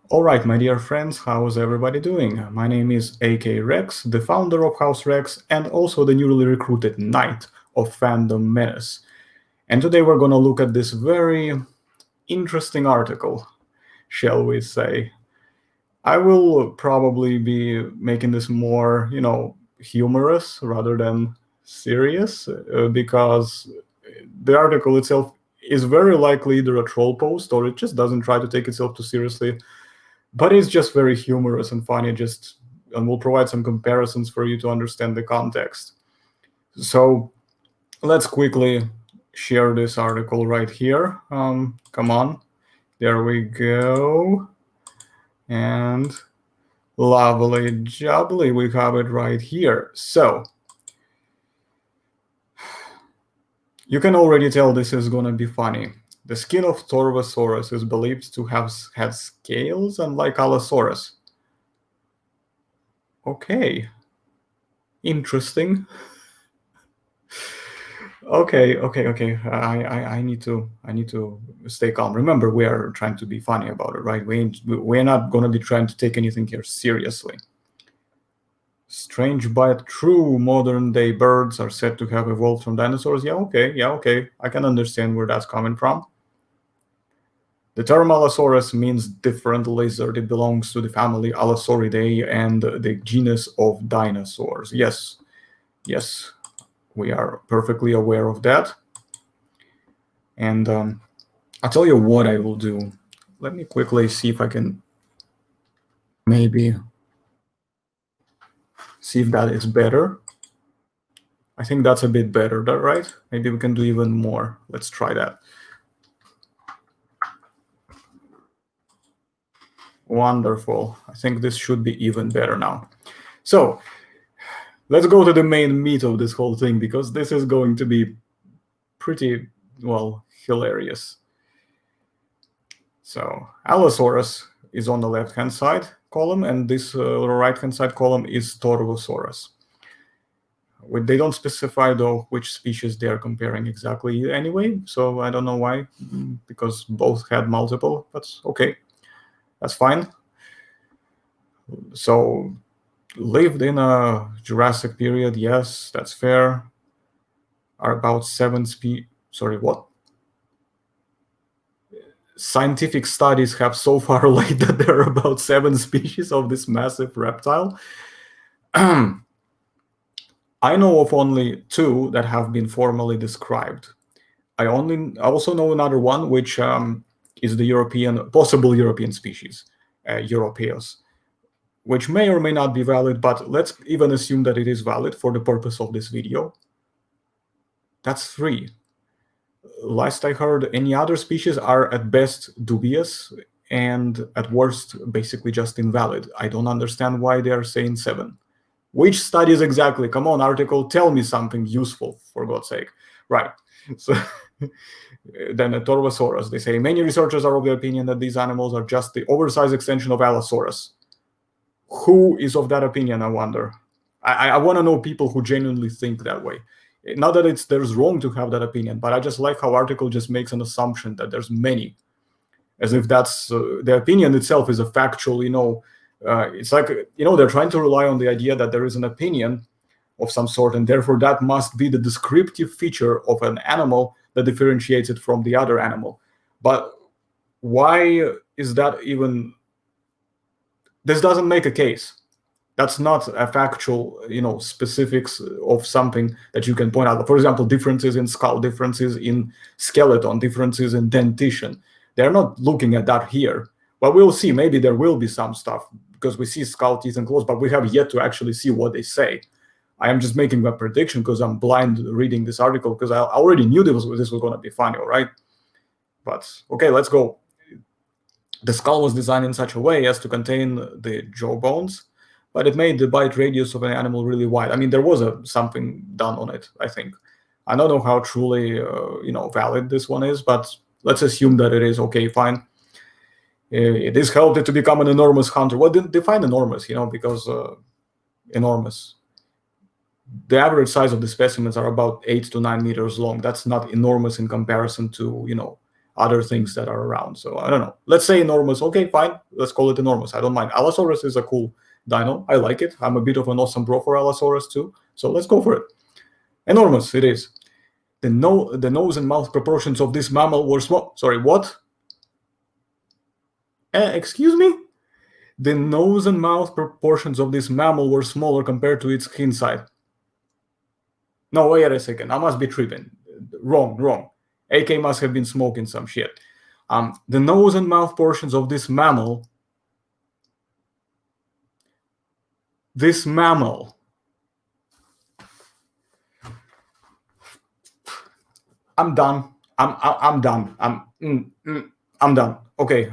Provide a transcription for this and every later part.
All right, my dear friends, how's everybody doing? My name is AK Rex, the founder of House Rex, and also the newly recruited Knight of Fandom Menace. And today we're going to look at this very interesting article, shall we say. I will probably be making this more, humorous rather than serious, because the article itself is very likely either a troll post or it just doesn't try to take itself too seriously, but it's just very humorous and funny. And we'll provide some comparisons for you to understand the context. So let's quickly share this article right here. Come on, there we go, and lovely jubbly, we have it right here. So you can already tell this is gonna be funny. The skin of Torvosaurus is believed to have had scales, unlike Allosaurus. Okay, interesting. Okay. I need to stay calm. Remember, we are trying to be funny about it, right? We're not gonna be trying to take anything here seriously. Strange but true, modern day birds are said to have evolved from dinosaurs. Yeah, okay. I can understand where that's coming from. The term Allosaurus means different lizard. It belongs to the family Allosauridae and the genus of dinosaurs. Yes, we are perfectly aware of that. And I'll tell you what I will do. Let me quickly see if I can maybe see if that is better. I think that's a bit better, right? Maybe we can do even more. Let's try that. Wonderful. I think this should be even better now. So let's go to the main meat of this whole thing, because this is going to be pretty, well, hilarious. So Allosaurus is on the left-hand side column, and this right-hand side column is Torvosaurus. They don't specify, though, which species they are comparing exactly anyway, so I don't know why, because both had multiple, but okay, that's fine. So lived in a Jurassic period, yes, that's fair. Are about scientific studies have so far laid that there are about 7 species of this massive reptile. I know of only 2 that have been formally described. I also know another one, which is the possible European species, Europeus, which may or may not be valid, but let's even assume that it is valid for the purpose of this video. That's 3. Last I heard, any other species are at best dubious and at worst basically just invalid. I don't understand why they are saying 7. Which studies exactly? Come on, article, tell me something useful, for God's sake. Right. So then Torvosaurus, they say, many researchers are of the opinion that these animals are just the oversized extension of Allosaurus. Who is of that opinion, I wonder? I want to know people who genuinely think that way. Not that there's wrong to have that opinion, but I just like how article just makes an assumption that there's many, as if that's the opinion itself is a factual, it's like, they're trying to rely on the idea that there is an opinion of some sort, and therefore that must be the descriptive feature of an animal that differentiates it from the other animal. But why is that even? This doesn't make a case. That's not a factual, specifics of something that you can point out. For example, differences in skull, differences in skeleton, differences in dentition. They're not looking at that here. But we'll see. Maybe there will be some stuff, because we see skull, teeth, and claws, but we have yet to actually see what they say. I am just making a prediction because I'm blind reading this article, because I already knew this was going to be funny, all right? But okay, let's go. The skull was designed in such a way as to contain the jaw bones, but it made the bite radius of an animal really wide. I mean, there was something done on it, I think. I don't know how truly, valid this one is, but let's assume that it is. Okay, fine. This helped it to become an enormous hunter. Well, define enormous, because enormous. The average size of the specimens are about 8 to 9 meters long. That's not enormous in comparison to, other things that are around. So I don't know. Let's say enormous. Okay, fine. Let's call it enormous. I don't mind. Allosaurus is a cool dino. I like it. I'm a bit of an awesome bro for Allosaurus too. So let's go for it. Enormous it is. The nose and mouth proportions of this mammal were small. Sorry, what? Excuse me? The nose and mouth proportions of this mammal were smaller compared to its inside. No, wait a second. I must be tripping. Wrong. AK must have been smoking some shit. The nose and mouth portions of this mammal. I'm done. I'm done. I'm done. Okay.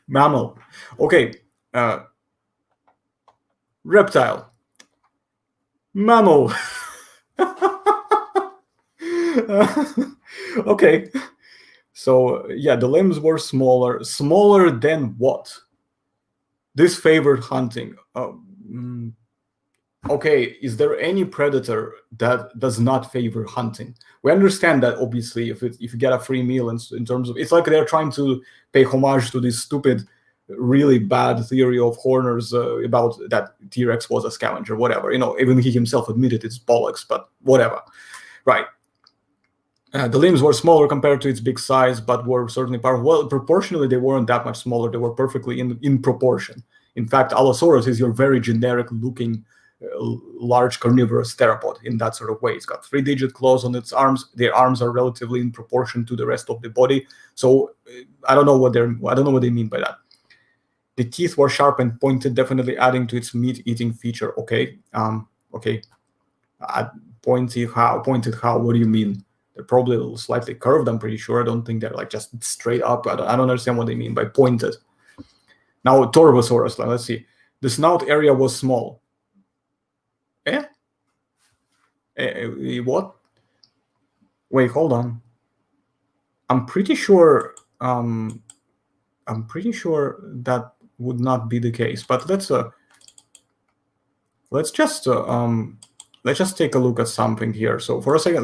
Mammal. Okay. Reptile. Mammal. Okay. So yeah, the limbs were smaller than what? This favored hunting. Okay, is there any predator that does not favor hunting? We understand that obviously if you get a free meal in terms of, it's like they're trying to pay homage to this stupid, really bad theory of Horner's about that T-Rex was a scavenger, whatever. Even he himself admitted it's bollocks, but whatever. Right. The limbs were smaller compared to its big size, but were certainly powerful. Well, proportionally, they weren't that much smaller. They were perfectly in proportion. In fact, Allosaurus is your very generic-looking large carnivorous theropod in that sort of way. It's got 3-digit claws on its arms. Their arms are relatively in proportion to the rest of the body. So I don't know what they mean by that. The teeth were sharp and pointed, definitely adding to its meat-eating feature. Okay. Okay. Pointed how? What do you mean? They're probably a little slightly curved, I'm pretty sure. I don't think they're like just straight up. I don't understand what they mean by pointed. Now, Torvosaurus, let's see. The snout area was small. What? Wait, hold on. I'm pretty sure that would not be the case. But let's just take a look at something here. So for a second,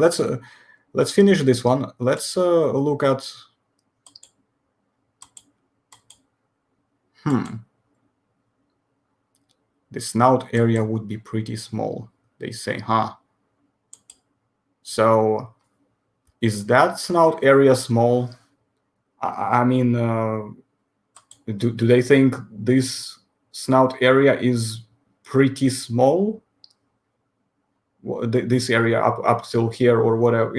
let's finish this one. Let's look at the snout area would be pretty small, they say, huh? So is that snout area small? I mean, do they think this snout area is pretty small? This area up till here or whatever,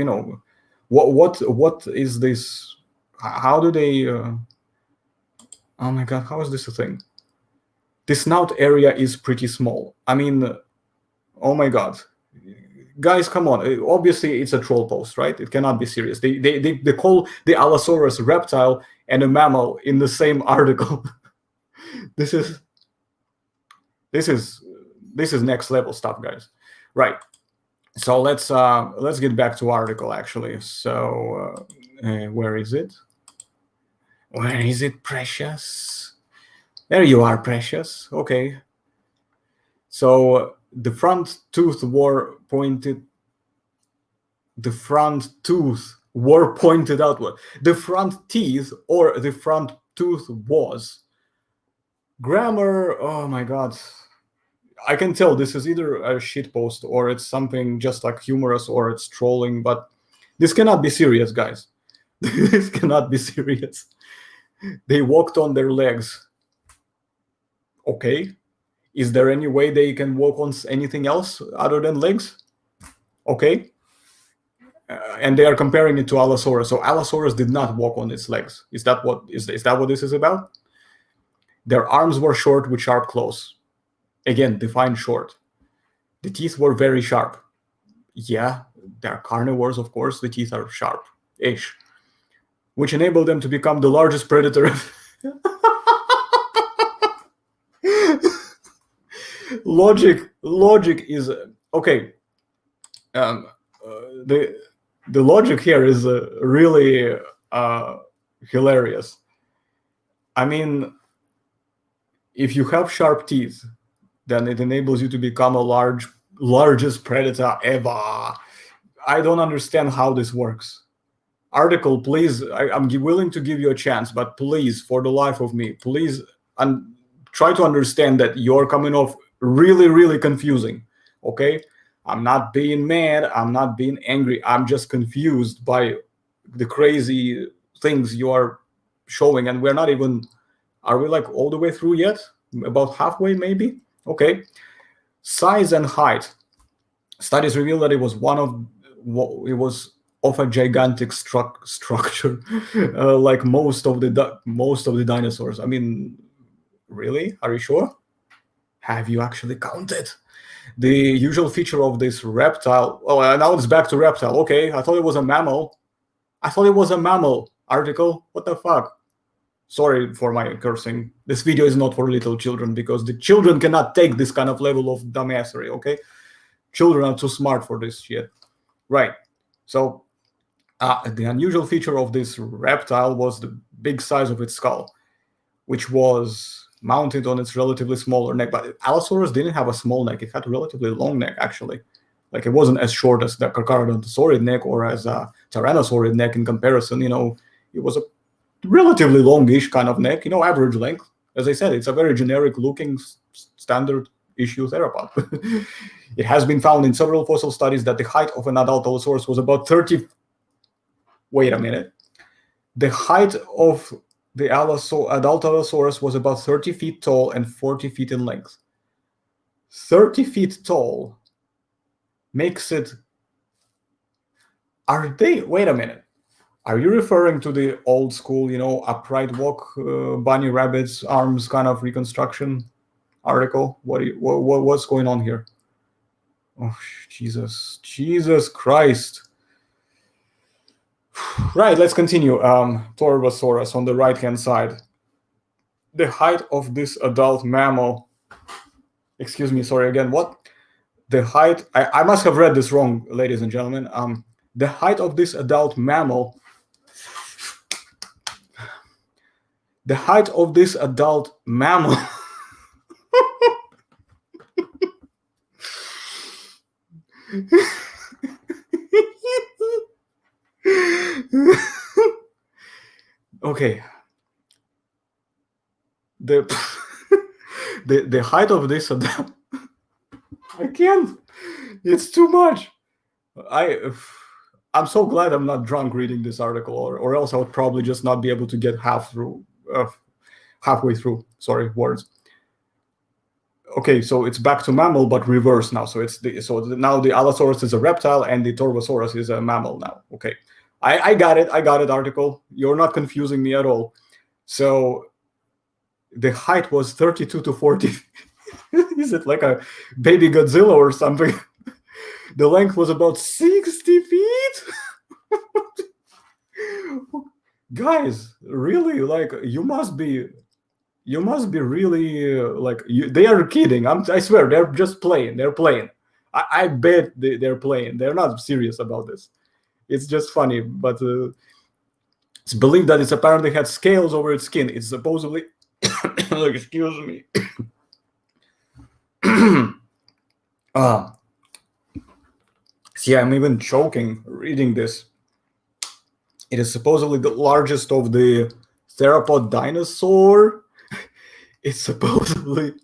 what is this? How do they? Oh my God, how is this a thing? The snout area is pretty small. I mean, oh my God, guys, come on! Obviously, it's a troll post, right? It cannot be serious. They call the Allosaurus reptile and a mammal in the same article. This is next level stuff, guys. Right. So let's get back to article actually. So where is it? Where is it, Precious? There you are, Precious. Okay. So the front tooth were pointed. The front tooth were pointed outward. The front teeth or the front tooth was. Grammar. Oh my God. I can tell this is either a shitpost or it's something just like humorous or it's trolling, but this cannot be serious, guys. This cannot be serious. They walked on their legs. Okay. Is there any way they can walk on anything else other than legs? Okay. And they are comparing it to Allosaurus. So Allosaurus did not walk on its legs. Is that what this is about? Their arms were short with sharp claws. Again, define short. The teeth were very sharp. Yeah, they're carnivores, of course. The teeth are sharp-ish, which enabled them to become the largest predator. Logic is okay. The logic here is really hilarious. I mean, if you have sharp teeth, then it enables you to become a largest predator ever. I don't understand how this works. Article, please, I'm willing to give you a chance, but please, for the life of me, please try to understand that you're coming off really, really confusing, okay? I'm not being mad, I'm not being angry, I'm just confused by the crazy things you are showing, and we're not even, are we like all the way through yet? About halfway, maybe? Okay. Size and height. Studies reveal that it was of a gigantic structure, like most of the dinosaurs. I mean, really? Are you sure? Have you actually counted? The usual feature of this reptile. Oh, now it's back to reptile. Okay, I thought it was a mammal. Article. What the fuck? Sorry for my cursing. This video is not for little children because the children cannot take this kind of level of dumbassery. Okay, children are too smart for this shit. Right. So the unusual feature of this reptile was the big size of its skull, which was mounted on its relatively smaller neck. But Allosaurus didn't have a small neck. It had a relatively long neck, actually. Like, it wasn't as short as the Carcharodontosaurid neck or as a Tyrannosaurid neck in comparison. It was a relatively longish kind of neck, average length. As I said, it's a very generic looking standard issue theropod. It has been found in several fossil studies that the height of an adult Allosaurus was about 30. Wait a minute. The height of the adult Allosaurus was about 30 feet tall and 40 feet in length. 30 feet tall makes it... Wait a minute. Are you referring to the old school, upright walk, bunny rabbit's arms kind of reconstruction article? What's going on here? Oh, Jesus Christ. Right, let's continue. Torvosaurus on the right-hand side. The height of this adult mammal... Excuse me, sorry, again, what? The height... I must have read this wrong, ladies and gentlemen. The height of this adult mammal... The height of this adult mammal... Okay. The height of this adult... I can't. It's too much. I'm so glad I'm not drunk reading this article, or else I would probably just not be able to get halfway through. Sorry, words. Okay, so it's back to mammal, but reverse now. So now the Allosaurus is a reptile and the Torvosaurus is a mammal now. Okay, I got it. Article. You're not confusing me at all. So the height was 32 to 40. Is it like a baby Godzilla or something? The length was about 60 feet. Guys, really, like, you must be really they are kidding. I swear, they're just playing. They're playing. I bet they're playing. They're not serious about this. It's just funny, but it's believed that it apparently had scales over its skin. It's supposedly... Excuse me. See, I'm even choking reading this. It is supposedly the largest of the theropod dinosaur. It's supposedly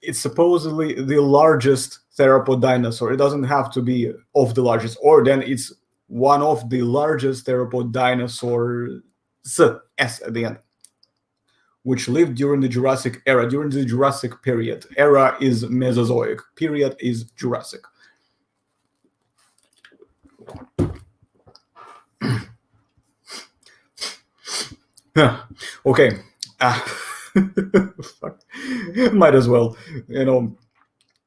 the largest theropod dinosaur. It doesn't have to be of the largest, or then it's one of the largest theropod dinosaurs, S at the end, which lived during the Jurassic era, during the Jurassic period. Era is Mesozoic, period is Jurassic. Okay. Fuck. Might as well.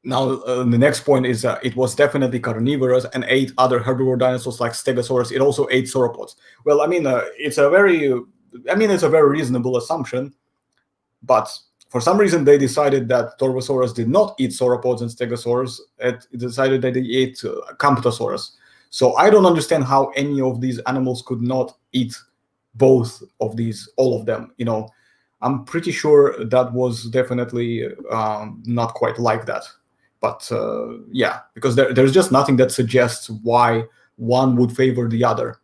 Now, the next point is it was definitely carnivorous and ate other herbivore dinosaurs like Stegosaurus. It also ate sauropods. Well, it's a very reasonable assumption, but for some reason they decided that Torvosaurus did not eat sauropods and Stegosaurus. It decided that they ate Camptosaurus. So I don't understand how any of these animals could not eat both of these, all of them. I'm pretty sure that was definitely not quite like that. But yeah, because there's just nothing that suggests why one would favor the other.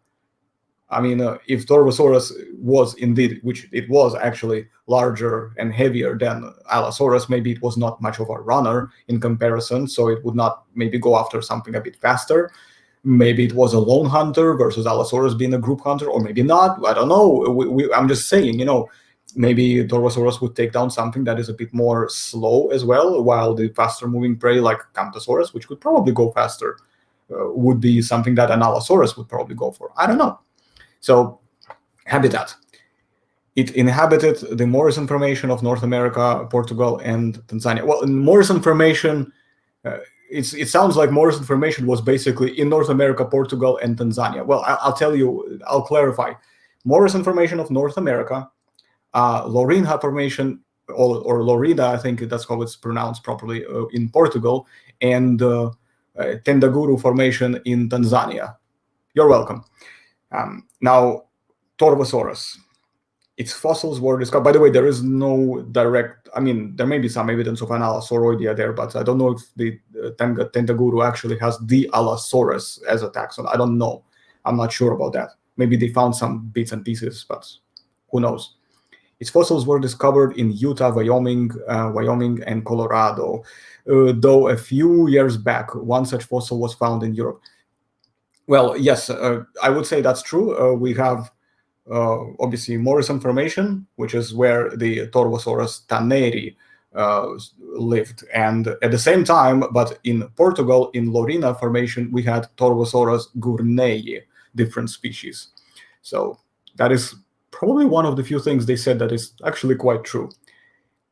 I mean, if Torvosaurus was indeed, which it was actually, larger and heavier than Allosaurus, maybe it was not much of a runner in comparison, so it would not maybe go after something a bit faster. Maybe it was a lone hunter versus Allosaurus being a group hunter, or maybe not. I don't know. I'm just saying, maybe Torvosaurus would take down something that is a bit more slow as well, while the faster moving prey like Camptosaurus, which could probably go faster, would be something that an Allosaurus would probably go for. I don't know. So, habitat. It inhabited the Morrison Formation of North America, Portugal, and Tanzania. Well, in Morrison Formation, it sounds like Morrison Formation was basically in North America, Portugal, and Tanzania. Well, I'll tell you, I'll clarify. Morrison Formation of North America, Lourinhã Formation, or Lourinhã, I think that's how it's pronounced properly, in Portugal, and Tendaguru Formation in Tanzania. You're welcome. Now, Torvosaurus. Its fossils were discovered. By the way, there is no direct. I mean, there may be some evidence of an Allosauroidea there, but I don't know if the Tendaguru actually has the Allosaurus as a taxon. I don't know. I'm not sure about that. Maybe they found some bits and pieces, but who knows? Its fossils were discovered in Utah, Wyoming, and Colorado. Though a few years back, one such fossil was found in Europe. Well, yes, I would say that's true. We have obviously Morrison Formation, which is where the Torvosaurus tanneri lived. And at the same time, but in Portugal, in Lourinhã Formation, we had Torvosaurus gournei, different species. So that is probably one of the few things they said that is actually quite true.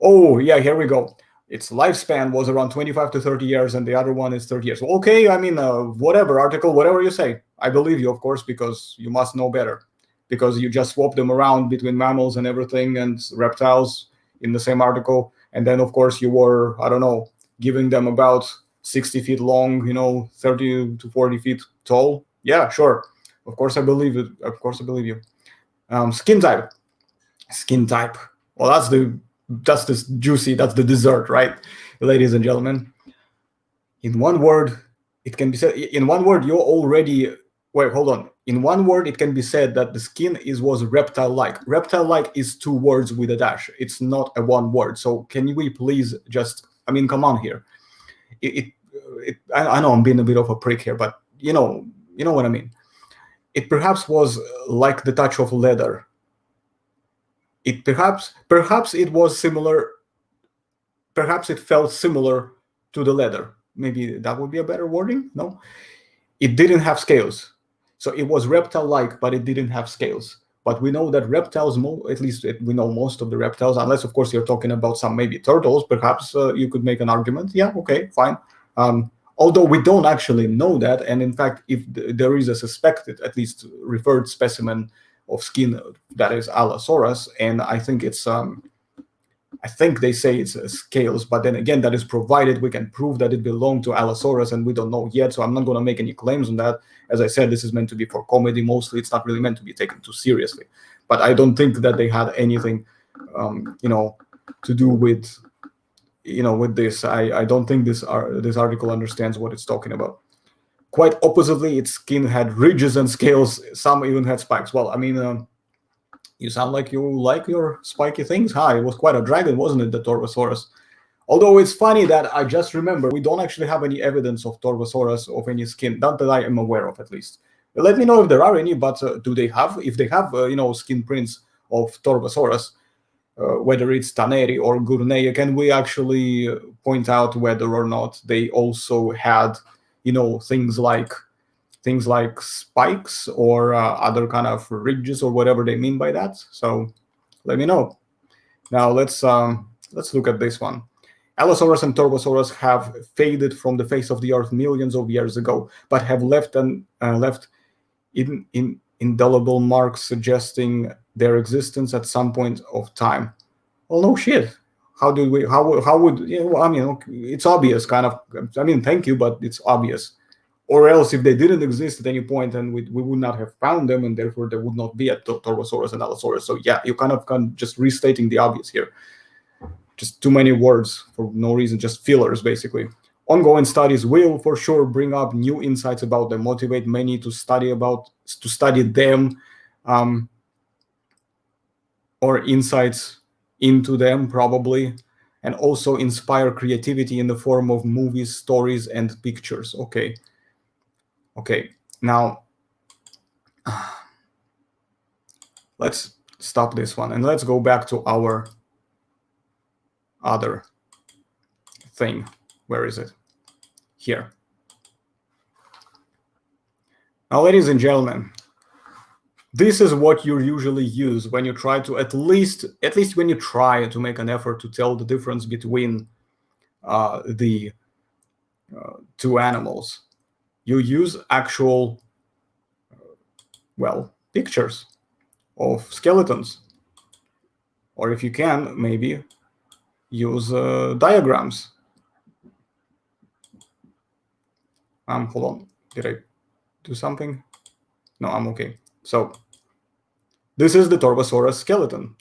Oh, yeah, here we go. Its lifespan was around 25 to 30 years, and the other one is 30 years. Okay, I mean, whatever, article, whatever you say. I believe you, of course, because you must know better. Because you just swap them around between mammals and everything and reptiles in the same article. And then, of course, you were, I don't know, giving them about 60 feet long, 30 to 40 feet tall. Yeah, sure. Of course, I believe it. Of course, I believe you. Skin type. Skin type. Well, that's the juicy, that's the dessert, right? Ladies and gentlemen. In one word, it can be said, in one word, you already, wait, hold on. In one word, it can be said that the skin was reptile-like. Reptile-like is two words with a dash. It's not a one word. So can we please just, I mean, come on here. I know I'm being a bit of a prick here, but you know what I mean. It perhaps was like the touch of leather. It perhaps it was similar. Perhaps it felt similar to the leather. Maybe that would be a better wording. No, it didn't have scales, so it was reptile-like, but it didn't have scales. But we know that reptiles, at least we know most of the reptiles, unless of course you're talking about some maybe turtles. Perhaps you could make an argument. Yeah, okay, fine. Although we don't actually know that, and in fact, if there is a suspected, at least referred specimen of skin that is Allosaurus, and I think it's I think they say it's scales, but then again, that is provided we can prove that it belonged to Allosaurus, and we don't know yet, so I'm not going to make any claims on that. As I said, this is meant to be for comedy mostly. It's not really meant to be taken too seriously, but I don't think that they had anything to do with with this. I don't think this article understands what it's talking about. Quite oppositely, its skin had ridges and scales. Some even had spikes. Well, I mean, you sound like you like your spiky things. Huh? It was quite a dragon, wasn't it, the Torvosaurus? Although it's funny that I just remember we don't actually have any evidence of Torvosaurus of any skin, not that I am aware of, at least. Let me know if there are any, but do they have? If they have, skin prints of Torvosaurus, whether it's tanneri or gournei, can we actually point out whether or not they also had things like spikes or other kind of ridges or whatever they mean by that? So let me know. Now let's look at this one. Allosaurus and Torvosaurus have faded from the face of the earth millions of years ago, but have left indelible marks suggesting their existence at some point of time. Well, no shit. How would I mean, it's obvious, kind of. I mean, thank you, but it's obvious. Or else, if they didn't exist at any point, and we would not have found them, and therefore there would not be a Torvosaurus and Allosaurus. So yeah, you kind of just restating the obvious here. Just too many words for no reason, just fillers, basically. ongoing studies will for sure bring up new insights about them, motivate many to study them, or insights into them probably, and also inspire creativity in the form of movies, stories, and pictures. Okay. Now let's stop this one and let's go back to our other thing. Where is it? Here. Now, ladies and gentlemen, this is what you usually use when you try to at least when you try to make an effort to tell the difference between the two animals. You use actual, pictures of skeletons, or if you can, maybe use diagrams. Hold on, did I do something? No, I'm okay. So this is the Torvosaurus skeleton.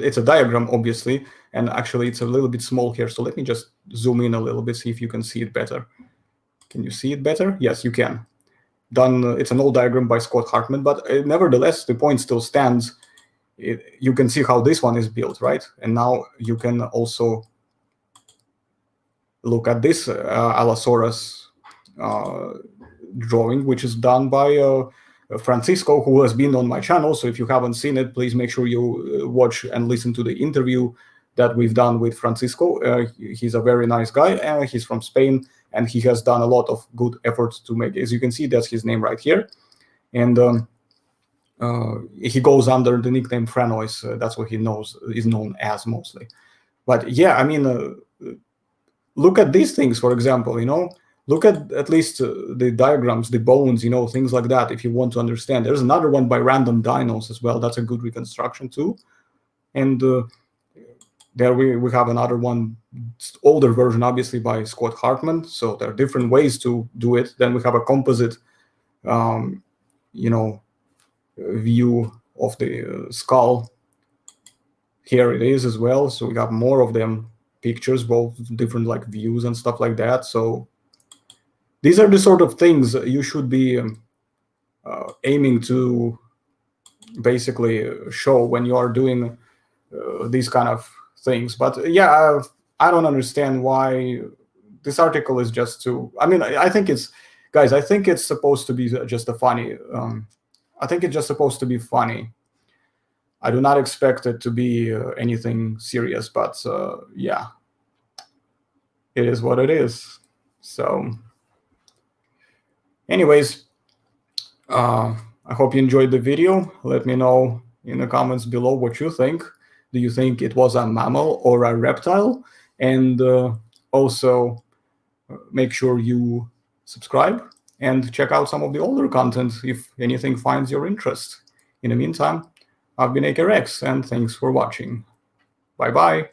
It's a diagram, obviously, and actually it's a little bit small here, so let me just zoom in a little bit, see if you can see it better. Can you see it better? Yes, you can. It's an old diagram by Scott Hartman, but nevertheless, the point still stands. You can see how this one is built, right? And now you can also look at this Allosaurus drawing, which is done by Francisco, who has been on my channel. So if you haven't seen it, please make sure you watch and listen to the interview that we've done with Francisco. He's a very nice guy. He's from Spain, and he has done a lot of good efforts to make, as you can see, that's his name right here. And he goes under the nickname Franois. That's what is known as mostly. But yeah, I mean, look at these things, for example, look at least the diagrams, the bones, things like that, if you want to understand. There's another one by Random Dinos as well. That's a good reconstruction too. And there we have another one, older version, obviously, by Scott Hartman. So there are different ways to do it. Then we have a composite, view of the skull. Here it is as well. So we got more of them pictures, both different like views and stuff like that. So these are the sort of things you should be aiming to basically show when you are doing these kind of things. But yeah, I don't understand why this article is just too. I mean, I think it's, guys, I think it's supposed to be just a funny. I think it's just supposed to be funny. I do not expect it to be anything serious, but yeah, it is what it is. So anyways, I hope you enjoyed the video. Let me know in the comments below what you think. Do you think it was a mammal or a reptile? And also make sure you subscribe and check out some of the older content if anything finds your interest. In the meantime, I've been AKRX, and thanks for watching. Bye-bye.